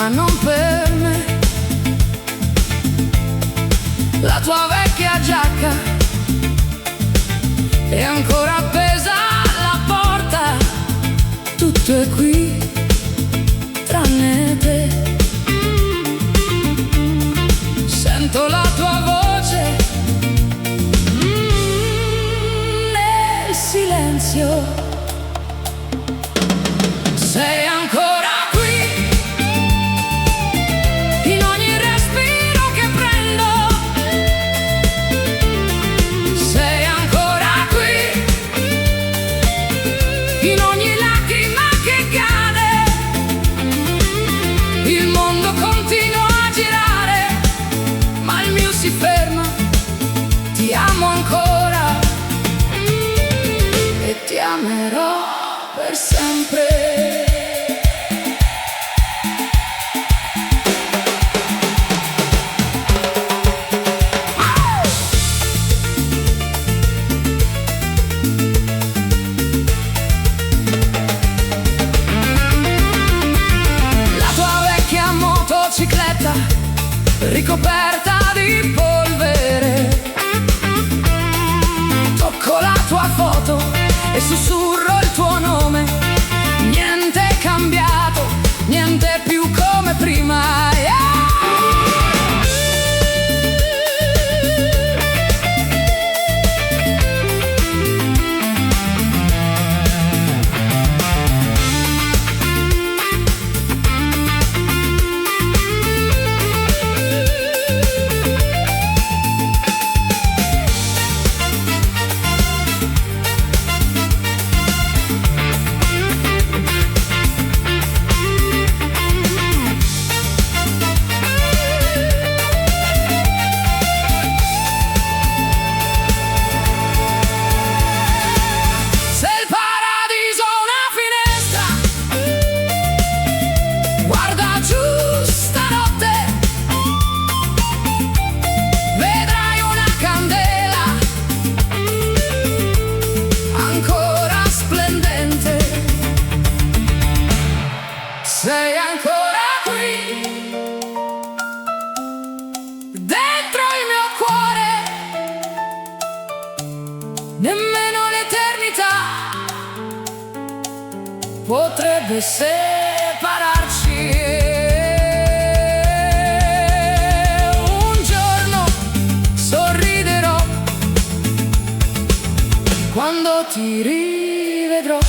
ma non per me. La tua vecchia giacca è ancora appesa alla porta. Tutto è qui tranne te. Sento la tua voce nel silenzio. Sei ancora qui, in ogni respiro che prendo. Sei ancora qui, in ogni lacrima che cade. Il mondo continua a girare, ma il mio si ferma. Ti amo ancora e ti amerò per sempre. Ricoperta di polvere, tocco la tua foto e sussurro il tuo nome. Niente è cambiato, niente è più come prima. Sei ancora qui, dentro il mio cuore. Nemmeno l'eternità potrebbe separarci. Un giorno sorriderò quando ti rivedrò.